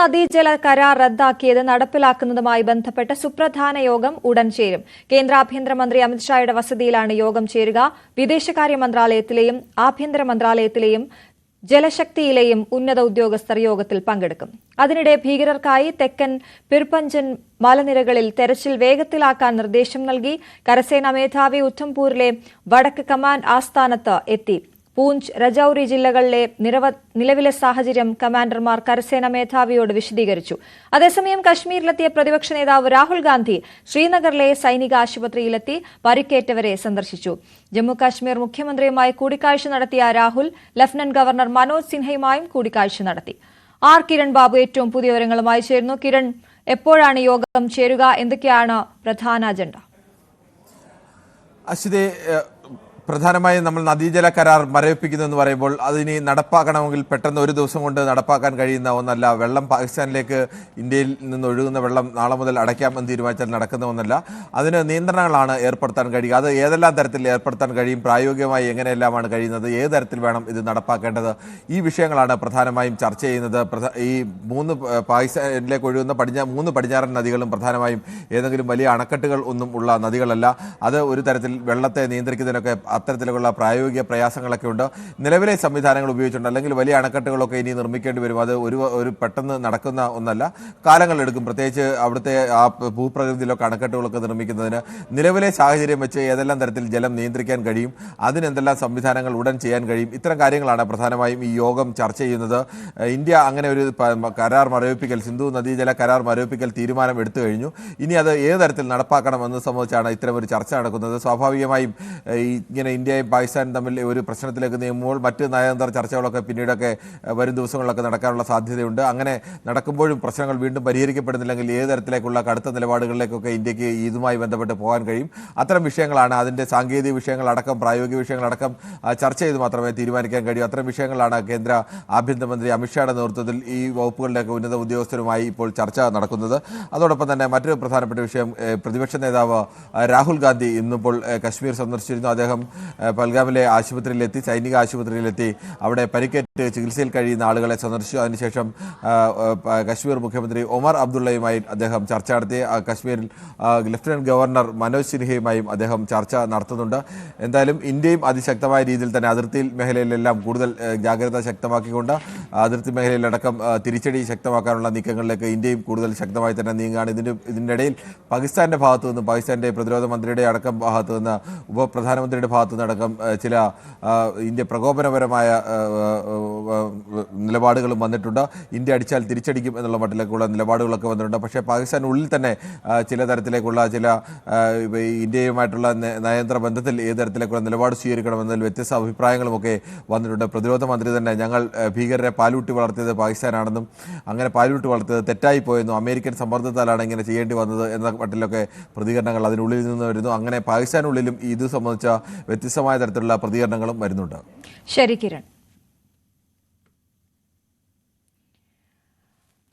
നദീജല കരാർ റദ്ദാക്കിയത് നടപ്പിലാക്കുന്നതുമായി ബന്ധപ്പെട്ട സുപ്രധാന യോഗം ഉടൻ ചേരും. കേന്ദ്ര ആഭ്യന്തരമന്ത്രി അമിത്ഷായുടെ വസതിയിലാണ് യോഗം ചേരുക. വിദേശകാര്യ മന്ത്രാലയത്തിലെയും ആഭ്യന്തര മന്ത്രാലയത്തിലെയും ജലശക്തിയിലെയും ഉന്നത ഉദ്യോഗസ്ഥർ യോഗത്തിൽ പങ്കെടുക്കും. അതിനിടെ ഭീകരർക്കായി തെക്കൻ പിർപഞ്ചൻ മലനിരകളിൽ തെരച്ചിൽ വേഗത്തിലാക്കാൻ നിർദ്ദേശം നൽകി. കരസേനാ മേധാവി ഉദ്ധംപൂരിലെ വടക്ക് കമാൻഡ് ആസ്ഥാനത്ത് എത്തി. പൂഞ്ച്, രജൌരി ജില്ലകളിലെ നിലവിലെ സാഹചര്യം കമാൻഡർമാർ കരസേനാ മേധാവിയോട് വിശദീകരിച്ചു. അതേസമയം കശ്മീരിലെത്തിയ പ്രതിപക്ഷ നേതാവ് രാഹുൽ ഗാന്ധി ശ്രീനഗറിലെ സൈനിക ആശുപത്രിയിലെത്തി പരിക്കേറ്റവരെ സന്ദർശിച്ചു. ജമ്മുകാശ്മീർ മുഖ്യമന്ത്രിയുമായി കൂടിക്കാഴ്ച നടത്തിയ രാഹുൽ ലഫ്റ്റനന്റ് ഗവർണർ മനോജ് സിൻഹയുമായും കൂടിക്കാഴ്ച നടത്തി. ആർ കിരൺ ബാബു ഏറ്റവും പുതിയ വിവരങ്ങളുമായി ചേരുന്നു. കിരൺ, എപ്പോഴാണ് യോഗം ചേരുക? എന്തൊക്കെയാണ് പ്രധാന അജണ്ട? അശ്വതി, പ്രധാനമായും നമ്മൾ നദീജല കരാർ മരവിപ്പിക്കുന്നു എന്ന് പറയുമ്പോൾ അതിനി നടപ്പാക്കണമെങ്കിൽ പെട്ടെന്ന് ഒരു ദിവസം കൊണ്ട് നടപ്പാക്കാൻ കഴിയുന്ന ഒന്നല്ല. വെള്ളം പാകിസ്ഥാനിലേക്ക് ഇന്ത്യയിൽ നിന്ന് ഒഴുകുന്ന വെള്ളം നാളെ മുതൽ അടയ്ക്കാമെന്ന് തീരുമാനിച്ചാൽ നടക്കുന്ന ഒന്നല്ല. അതിന് നിയന്ത്രണങ്ങളാണ് ഏർപ്പെടുത്താൻ കഴിയുക. അത് ഏതെല്ലാം തരത്തിൽ ഏർപ്പെടുത്താൻ കഴിയും, പ്രായോഗികമായി എങ്ങനെയെല്ലാമാണ് കഴിയുന്നത്, ഏത് തരത്തിൽ വേണം ഇത് നടപ്പാക്കേണ്ടത്, ഈ വിഷയങ്ങളാണ് പ്രധാനമായും ചർച്ച ചെയ്യുന്നത്. ഈ പാകിസ്ഥാനിലേക്ക് ഒഴുകുന്ന മൂന്ന് പടിഞ്ഞാറൻ നദികളും പ്രധാനമായും ഏതെങ്കിലും വലിയ അണക്കെട്ടുകൾ ഒന്നും ഉള്ള നദികളല്ല. അത് ഒരു തരത്തിൽ വെള്ളത്തെ നിയന്ത്രിക്കുന്നതിനൊക്കെ അത്തരത്തിലുള്ള പ്രായോഗിക പ്രയാസങ്ങളൊക്കെ ഉണ്ട്. നിലവിലെ സംവിധാനങ്ങൾ ഉപയോഗിച്ചിട്ടുണ്ട്. അല്ലെങ്കിൽ വലിയ അണക്കെട്ടുകളൊക്കെ ഇനി നിർമ്മിക്കേണ്ടി വരും. അത് ഒരു പെട്ടെന്ന് നടക്കുന്ന ഒന്നല്ല, കാലങ്ങളെടുക്കും. പ്രത്യേകിച്ച് അവിടുത്തെ ആ ഭൂപ്രകൃതിയിലൊക്കെ അണക്കെട്ടുകളൊക്കെ നിർമ്മിക്കുന്നതിന് നിലവിലെ സാഹചര്യം വെച്ച് ഏതെല്ലാം തരത്തിൽ ജലം നിയന്ത്രിക്കാൻ കഴിയും, അതിനെന്തെല്ലാം സംവിധാനങ്ങൾ ഉടൻ ചെയ്യാൻ കഴിയും, ഇത്തരം കാര്യങ്ങളാണ് പ്രധാനമായും ഈ യോഗം ചർച്ച ചെയ്യുന്നത്. ഇന്ത്യ അങ്ങനെ ഒരു കരാർ മരവിപ്പിക്കൽ, സിന്ധു നദീജല കരാർ മരവിപ്പിക്കൽ തീരുമാനം എടുത്തു കഴിഞ്ഞു. ഇനി അത് ഏത് തരത്തിൽ നടപ്പാക്കണമെന്ന് സംബന്ധിച്ചാണ് ഇത്തരമൊരു ചർച്ച നടക്കുന്നത്. സ്വാഭാവികമായും ഇങ്ങനെ ഇന്ത്യയും പാകിസ്ഥാനും തമ്മിൽ ഒരു പ്രശ്നത്തിലേക്ക് നീങ്ങുമ്പോൾ മറ്റ് നയതന്ത്ര ചർച്ചകളൊക്കെ പിന്നീടൊക്കെ വരും ദിവസങ്ങളിലൊക്കെ നടക്കാനുള്ള സാധ്യതയുണ്ട്. അങ്ങനെ നടക്കുമ്പോഴും പ്രശ്നങ്ങൾ വീണ്ടും പരിഹരിക്കപ്പെടുന്നില്ലെങ്കിൽ ഏത് തരത്തിലേക്കുള്ള കടുത്ത നിലപാടുകളിലേക്കൊക്കെ ഇന്ത്യക്ക് ഇതുമായി ബന്ധപ്പെട്ട് പോകാൻ കഴിയും. അത്തരം വിഷയങ്ങളാണ്, അതിൻ്റെ സാങ്കേതിക വിഷയങ്ങളടക്കം പ്രായോഗിക വിഷയങ്ങളടക്കം ചർച്ച ചെയ്ത് മാത്രമേ തീരുമാനിക്കാൻ കഴിയൂ. അത്തരം വിഷയങ്ങളാണ് കേന്ദ്ര ആഭ്യന്തരമന്ത്രി അമിത്ഷായുടെ നേതൃത്വത്തിൽ ഈ വകുപ്പുകളുടെയൊക്കെ ഉന്നത ഉദ്യോഗസ്ഥരുമായി ഇപ്പോൾ ചർച്ച നടക്കുന്നത്. അതോടൊപ്പം തന്നെ മറ്റൊരു പ്രധാനപ്പെട്ട വിഷയം, പ്രതിപക്ഷ നേതാവ് രാഹുൽ ഗാന്ധി ഇന്നിപ്പോൾ കശ്മീർ സന്ദർശിച്ചിരുന്നു. അദ്ദേഹം പൽഗാമിലെ ആശുപത്രിയിലെത്തി, സൈനിക ആശുപത്രിയിലെത്തി അവിടെ പരിക്കേറ്റ് ചികിത്സയിൽ കഴിയുന്ന ആളുകളെ സന്ദർശിച്ചു. അതിനുശേഷം കശ്മീർ മുഖ്യമന്ത്രി ഒമർ അബ്ദുള്ളയുമായി അദ്ദേഹം ചർച്ച നടത്തി. കശ്മീരിൽ ലഫ്റ്റനന്റ് ഗവർണർ മനോജ് സിൻഹയുമായും അദ്ദേഹം ചർച്ച നടത്തുന്നുണ്ട്. എന്തായാലും ഇന്ത്യയും അതിശക്തമായ രീതിയിൽ തന്നെ അതിർത്തി മേഖലയിലെല്ലാം കൂടുതൽ ജാഗ്രത ശക്തമാക്കിക്കൊണ്ട് അതിർത്തി മേഖലയിലടക്കം തിരിച്ചടി ശക്തമാക്കാനുള്ള നീക്കങ്ങളിലേക്ക് ഇന്ത്യയും കൂടുതൽ ശക്തമായി തന്നെ നീങ്ങുകയാണ്. ഇതിൻ്റെ ഇടയിൽ പാകിസ്ഥാന്റെ ഭാഗത്തു നിന്ന്, പാകിസ്ഥാന്റെ പ്രതിരോധ മന്ത്രിയുടെ അടക്കം ഭാഗത്തു നിന്ന്, ഉപപ്രധാനമന്ത്രിയുടെ ഭാഗത്തു നിന്നടക്കം ചില ഇന്ത്യ പ്രകോപനപരമായ നിലപാടുകളും വന്നിട്ടുണ്ട്. ഇന്ത്യ അടിച്ചാൽ തിരിച്ചടിക്കും എന്നുള്ള മട്ടിലേക്കുള്ള നിലപാടുകളൊക്കെ വന്നിട്ടുണ്ട്. പക്ഷേ പാകിസ്ഥാനുള്ളിൽ തന്നെ ചില തരത്തിലേക്കുള്ള ഇന്ത്യയുമായിട്ടുള്ള നയതന്ത്ര ബന്ധത്തിൽ ഏത് തരത്തിലേക്കുള്ള നിലപാട് സ്വീകരിക്കണമെന്നതിൽ വ്യത്യസ്ത അഭിപ്രായങ്ങളുമൊക്കെ വന്നിട്ടുണ്ട്. പ്രതിരോധ മന്ത്രി തന്നെ ഞങ്ങൾ ഭീകരരെ പാലൂട്ടി വളർത്തിയത് പാകിസ്ഥാനാണെന്നും അങ്ങനെ പാലൂട്ടി വളർത്തിയത് തെറ്റായിപ്പോയെന്നും അമേരിക്കൻ സമ്മർദ്ദത്താലാണ് ഇങ്ങനെ ചെയ്യേണ്ടി വന്നത് എന്ന മട്ടിലൊക്കെ പ്രതികരണങ്ങൾ അതിനുള്ളിൽ നിന്ന് വരുന്നു. അങ്ങനെ പാകിസ്ഥാനുള്ളിലും ഇത് സംബന്ധിച്ച വ്യത്യസ്തമായ തരത്തിലുള്ള പ്രതികരണങ്ങളും വരുന്നുണ്ട്. ശരി കിരൺ.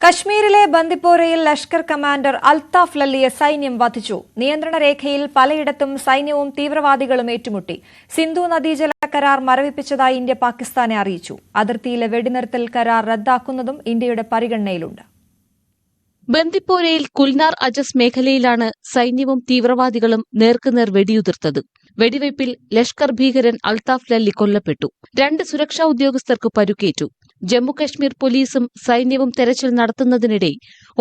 കശ്മീരിലെ ബന്ദിപ്പോരയിൽ ലഷ്കർ കമാൻഡർ അൽത്താഫ് ലല്ലിയെ സൈന്യം വധിച്ചു. നിയന്ത്രണ രേഖയിൽ പലയിടത്തും സൈന്യവും തീവ്രവാദികളും ഏറ്റുമുട്ടി. സിന്ധു നദീജല കരാർ മരവിപ്പിച്ചതായി ഇന്ത്യ പാകിസ്ഥാനെ അറിയിച്ചു. അതിർത്തിയിലെ വെടിനിർത്തൽ കരാർ റദ്ദാക്കുന്നതും ഇന്ത്യയുടെ പരിഗണനയിലുണ്ട്. ബന്ദിപ്പോരയിൽ കുൽനാർ അജസ് മേഖലയിലാണ് സൈന്യവും തീവ്രവാദികളും നേർക്കുനേർ വെടിയുതിർത്തത്. വെടിവയ്പിൽ ലഷ്കർ ഭീകരൻ അൽത്താഫ് ലല്ലി കൊല്ലപ്പെട്ടു. 2 സുരക്ഷാ ഉദ്യോഗസ്ഥർക്ക് പരുക്കേറ്റു. ജമ്മുകശ്മീർ പോലീസും സൈന്യവും തെരച്ചിൽ നടത്തുന്നതിനിടെ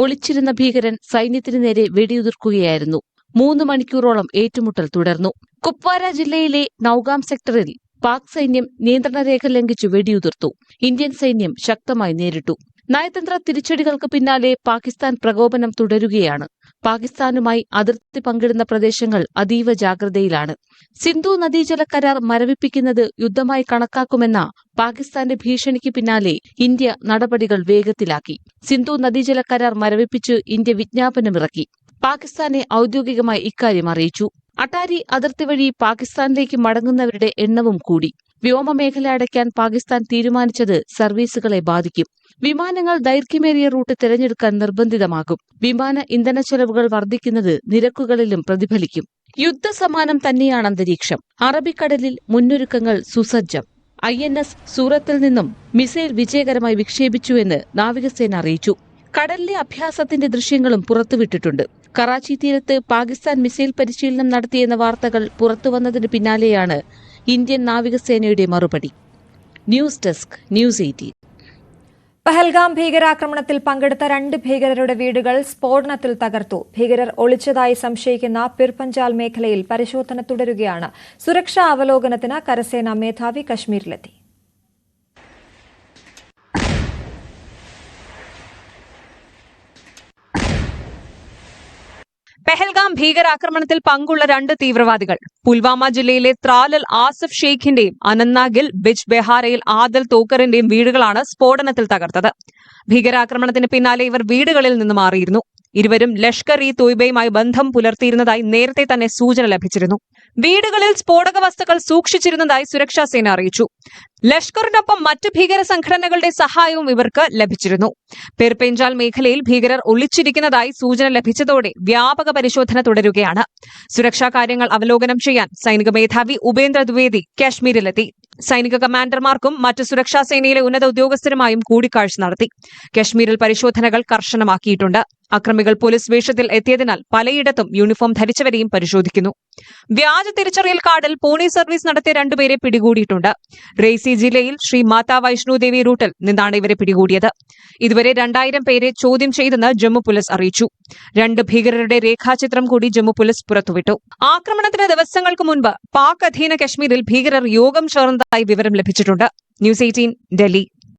ഒളിച്ചിരുന്ന ഭീകരൻ സൈന്യത്തിനു നേരെ വെടിയുതിർക്കുകയായിരുന്നു. 3 മണിക്കൂറോളം ഏറ്റുമുട്ടൽ തുടർന്നു. കുപ്വാര ജില്ലയിലെ നൌഗാം സെക്ടറിൽ പാക് സൈന്യം നിയന്ത്രണരേഖ ലംഘിച്ചു വെടിയുതിർത്തു. ഇന്ത്യൻ സൈന്യം ശക്തമായി നേരിട്ടു. നയതന്ത്ര തിരിച്ചടികൾക്ക് പിന്നാലെ പാകിസ്ഥാൻ പ്രകോപനം തുടരുകയാണ്. പാകിസ്ഥാനുമായി അതിർത്തി പങ്കിടുന്ന പ്രദേശങ്ങൾ അതീവ ജാഗ്രതയിലാണ്. സിന്ധു നദീജല കരാർ മരവിപ്പിക്കുന്നത് യുദ്ധമായി കണക്കാക്കുമെന്ന പാകിസ്ഥാന്റെ ഭീഷണിക്ക് പിന്നാലെ ഇന്ത്യ നടപടികൾ വേഗത്തിലാക്കി. സിന്ധു നദീജല കരാർ മരവിപ്പിച്ച് ഇന്ത്യ വിജ്ഞാപനമിറക്കി. പാകിസ്ഥാനെ ഔദ്യോഗികമായി ഇക്കാര്യം അറിയിച്ചു. അട്ടാരി അതിർത്തി വഴി പാകിസ്ഥാനിലേക്ക് മടങ്ങുന്നവരുടെ എണ്ണവും കൂടി. വ്യോമമേഖല അടയ്ക്കാൻ പാകിസ്ഥാൻ തീരുമാനിച്ചത് സർവീസുകളെ ബാധിക്കും. വിമാനങ്ങൾ ദൈർഘ്യമേറിയ റൂട്ട് തിരഞ്ഞെടുക്കാൻ നിർബന്ധിതമാകും. വിമാന ഇന്ധന ചെലവുകൾ വർദ്ധിക്കുന്നത് നിരക്കുകളിലും പ്രതിഫലിക്കും. യുദ്ധസമാനം തന്നെയാണ് അന്തരീക്ഷം. അറബിക്കടലിൽ മുന്നൊരുക്കങ്ങൾ സുസജ്ജം. INS സൂറത്തിൽ നിന്നും മിസൈൽ വിജയകരമായി വിക്ഷേപിച്ചുവെന്ന് നാവികസേന അറിയിച്ചു. കടലിലെ അഭ്യാസത്തിന്റെ ദൃശ്യങ്ങളും പുറത്തുവിട്ടിട്ടുണ്ട്. കറാച്ചി തീരത്ത് പാകിസ്ഥാൻ മിസൈൽ പരിശീലനം നടത്തിയെന്ന വാർത്തകൾ പുറത്തുവന്നതിന് പിന്നാലെയാണ് ഇന്ത്യൻ നാവികസേനയുടെ മറുപടി. News desk, news 18. പഹൽഗാം ഭീകരാക്രമണത്തിൽ പങ്കെടുത്ത 2 ഭീകരരുടെ വീടുകൾ സ്ഫോടനത്തിൽ തകർത്തു. ഭീകരർ ഒളിച്ചതായി സംശയിക്കുന്ന പിർപഞ്ചാൽ മേഖലയിൽ പരിശോധന തുടരുകയാണ്. സുരക്ഷാ അവലോകനത്തിന് കരസേനാ മേധാവി കശ്മീരിലെത്തി. പെഹൽഗാം ഭീകരാക്രമണത്തിൽ പങ്കുള്ള 2 തീവ്രവാദികൾ പുൽവാമ ജില്ലയിലെ ത്രാലൽ ആസിഫ് ഷെയ്ഖിന്റെയും അനന്ത്നാഗിൽ ബിജ് ബെഹാരയിൽ ആദൽ തോക്കറിന്റെയും വീടുകളാണ് സ്ഫോടനത്തിൽ തകർത്തത്. ഭീകരാക്രമണത്തിന് പിന്നാലെ ഇവർ വീടുകളിൽ നിന്ന് മാറിയിരുന്നു. ഇരുവരും ലഷ്കർ ഇ തോയ്ബയുമായി ബന്ധം പുലർത്തിയിരുന്നതായി നേരത്തെ തന്നെ സൂചന ലഭിച്ചിരുന്നു. വീടുകളിൽ സ്ഫോടക വസ്തുക്കൾ സൂക്ഷിച്ചിരുന്നതായി സുരക്ഷാ സേന അറിയിച്ചു. ലഷ്കറിനൊപ്പം മറ്റ് ഭീകര സംഘടനകളുടെ സഹായവും ഇവർക്ക് ലഭിച്ചിരുന്നു. പിർപഞ്ചാൽ മേഖലയിൽ ഭീകരർ ഒളിച്ചിരിക്കുന്നതായി സൂചന ലഭിച്ചതോടെ വ്യാപക പരിശോധന തുടരുകയാണ്. സുരക്ഷാ കാര്യങ്ങൾ അവലോകനം ചെയ്യാൻ സൈനിക മേധാവി ഉപേന്ദ്ര ദ്വിവേദി കാശ്മീരിലെത്തി. സൈനിക കമാൻഡർമാർക്കും മറ്റ് സുരക്ഷാ സേനയിലെ ഉന്നത ഉദ്യോഗസ്ഥരുമായും കൂടിക്കാഴ്ച നടത്തി. കശ്മീരിൽ പരിശോധനകൾ കർശനമാക്കിയിട്ടുണ്ട്. അക്രമികൾ പോലീസ് വേഷത്തിൽ എത്തിയതിനാൽ പലയിടത്തും യൂണിഫോം ധരിച്ചവരെയും പരിശോധിക്കുന്നു. വ്യാജ തിരിച്ചറിയൽ കാർഡിൽ പോണി സർവീസ് നടത്തിയ 2 പേരെ പിടികൂടിയിട്ടുണ്ട്. റേസി ജില്ലയിൽ ശ്രീ മാതാ വൈഷ്ണോദേവി റൂട്ടിൽ നിന്നാണ് ഇവരെ പിടികൂടിയത്. ഇതുവരെ 2000 പേരെ ചോദ്യം ചെയ്തെന്ന് ജമ്മു പോലീസ് അറിയിച്ചു. 2 ഭീകരരുടെ രേഖാചിത്രം കൂടി ജമ്മു പോലീസ് പുറത്തുവിട്ടു. ആക്രമണത്തിന് ദിവസങ്ങൾക്ക് മുൻപ് പാക് അധീന കശ്മീരിൽ ഭീകരർ യോഗം ചേർന്നതായി വിവരം ലഭിച്ചിട്ടുണ്ട്. ന്യൂസ് 18 ഡൽഹി.